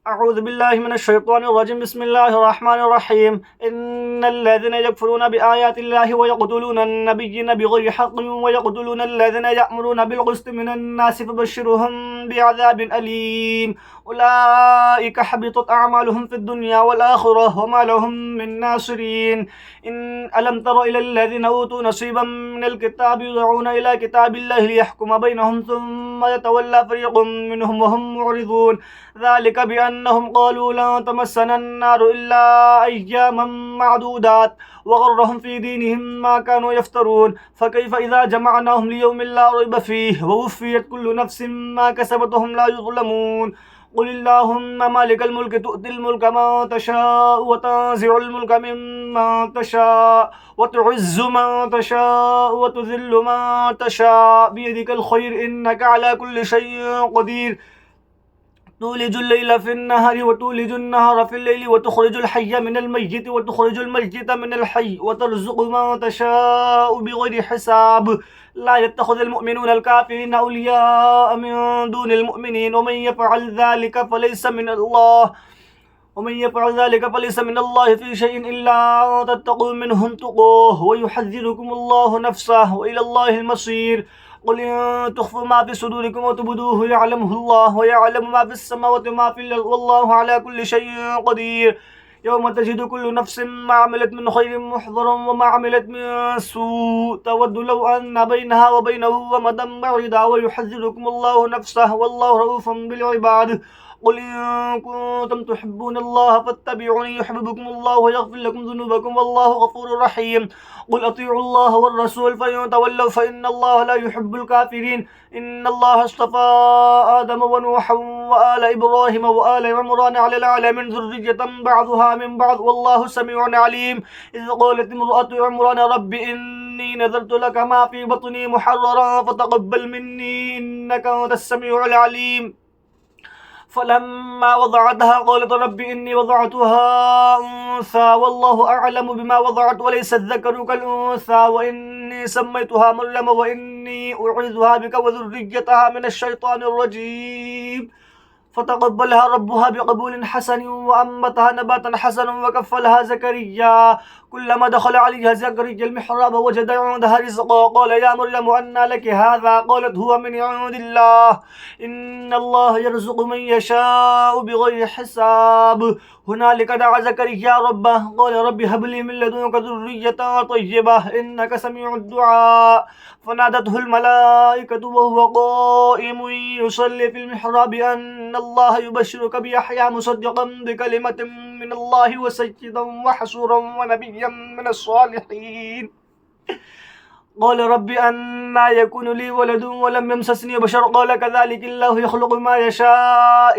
أعوذ بالله من الشيطان الرجيم. بسم الله الرحمن الرحيم. إن الذين يكفرون بآيات الله ويقتلون النبيين بغير حق ويقتلون الذين يأمرون بالقسط من الناس فبشرهم بعذاب أليم. أولئك حبطت أعمالهم في الدنيا والآخرة وما لهم من ناصرين. إن ألم تر إلى الذين أوتوا نصيبا من الكتاب يدعون إلى كتاب الله ليحكم بينهم ثم يتولى فريق منهم وهم معرضون. ذلك بأنهم قالوا لن تمسنا النار إلا أياما معدودات وغرهم في دينهم ما كانوا يفترون. فكيف إذا جمعناهم ليوم لا ريب فيه ووفيت كل نفس ما كسبت وهم لا يظلمون. قل اللهم مالك الملك تؤتي الملك من تشاء وتنزع الملك ممن تشاء وتعز من تشاء وتذل من تشاء بيدك الخير إنك على كل شيء قدير. تولج الليل في النهار وتولج النهار في الليل وتخرج الحي من الميت وتخرج الميت من الحي وترزق من تشاء بغير حساب. لا يتخذ المؤمنون الكافرين أولياء من دون المؤمنين ومن يفعل ذلك فليس من الله في شيء إلا أن تتقوا منهم تقوه ويحذركم الله نفسه وإلى الله المصير. قل إن تخفوا ما في صدوركم وتبدوه يعلمه الله ويعلم ما في السماوات وما في الأرض والله على كل شيء قدير. يوم تجد كل نفس ما عملت من خير محضرا وما عملت من سوء تود لو أن بينها وبينه أمدا بعيدا ويحذركم الله نفسه والله رؤوف بالعباد. قل إن كنتم تحبون الله فاتبعوني يحببكم الله ويغفر لكم ذنوبكم والله غفور رحيم. قل أطيعوا الله والرسول فإن تولوا فإن الله لا يحب الكافرين. إن الله اصطفى آدم ونوحا وآل إبراهيم وآل عمران على العالمين ذرية بعضها من بعض والله سميع عليم. إذ قالت امرأة عمران رب إني نذرت لك ما في بطني محررا فتقبل مني إنك أنت السميع العليم. فلما وضعتها قالت رب إني وضعتها أنثى والله أعلم بما وضعت وليس الذكر كالأنثى وإني سميتها مريم وإني أعيذها بك وذريتها من الشيطان الرجيم. فتقبلها ربها بقبول حسن وأنبتها نباتا حسنا وكفلها زكريا. كلما دخل عليها زكريا المحراب وجد عندها رزقا قال يا مريم أنى لك هذا قالت هو من عند الله إن الله يرزق من يشاء بغير حساب. هنالك دعا زكريا ربه قال رب هب لي من لدنك ذرية طيبة إنك سميع الدعاء. فنادته الملائكة وهو قائم يصلي في المحراب أن الله يبشرك بيحيى مصدقا بكلمة من الله وسيدا وحسورا ونبيا من الصالحين. قال رب أنى يكون لي ولد ولم يمسسني بشر قال كذلك الله يخلق ما يشاء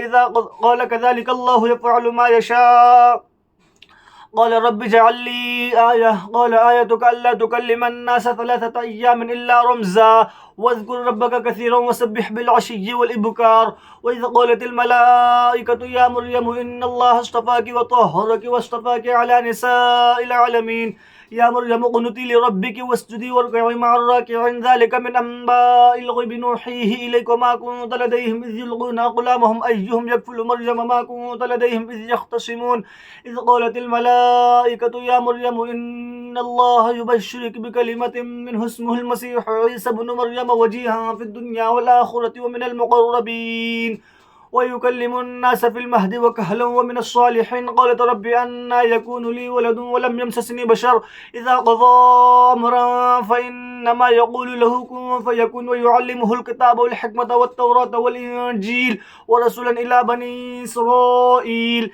قال كذلك الله يفعل ما يشاء. قال رب اجعل لي آية قال آيتك ألا تكلم الناس 3 أيام إلا رمزا واذكر ربك كثيرا وسبح بالعشي والإبكار. وإذ قالت الملائكة يا مريم إن الله اصطفاك وطهرك واصطفاك على نساء العالمين. يا مريم اقنتي لربك واسجدي واركعي مع الراكعين ذلك من أنباء الغيب نوحيه إليك وما كنت لديهم إذ يلقون أقلامهم أيهم يكفل مريم ما كنت لديهم إذ يختصمون. إذ قالت الملائكة يا مريم إن الله يبشرك بكلمة منه اسمه المسيح عيسى بن مريم وجيها في الدنيا والآخرة ومن المقربين ويكلم الناس في المهد وكهلا ومن الصالحين. قالت رب أنى يكون لي ولد ولم يمسسني بشر إذا قضى أمرا فإنما يقول له كن فيكون. ويعلمه الكتاب والحكمة والتوراة والإنجيل ورسولا إلى بني إسرائيل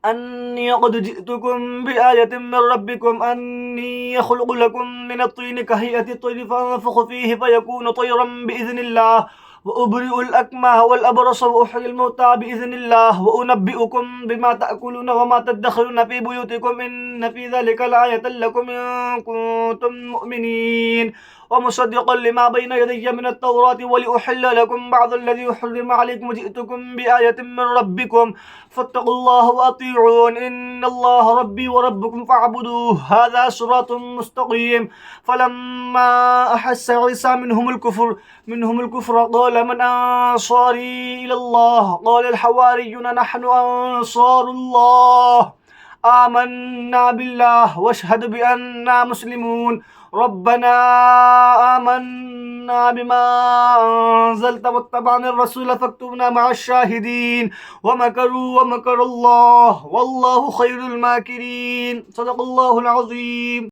أني قد جئتكم بآية من ربكم أني يخلق لكم من الطين كهيئة الطير فأنفخ فيه فيكون طيرا بإذن الله وأبرئ الأكمه والأبرص وأحيي الموتى بإذن الله وأنبئكم بما تأكلون وما تدخرون في بيوتكم إن في ذلك لآية لكم إن كنتم مؤمنين. ومصدقا لما بين يدي من التوراة ولأحل لكم بعض الذي حرم عليكم وجئتكم بآية من ربكم فاتقوا الله وأطيعون إن الله ربي وربكم فاعبدوه هذا صراط مستقيم فلما أحس عيسى منهم الكفر قال من أنصاري إلى الله قال الحواريون نحن أنصار الله آمنا بالله واشهد بأننا مسلمون ربنا آمنا بما أنزلت واتبعنا الرسول فاكتبنا مع الشاهدين ومكروا ومكر الله والله خير الماكرين صدق الله العظيم.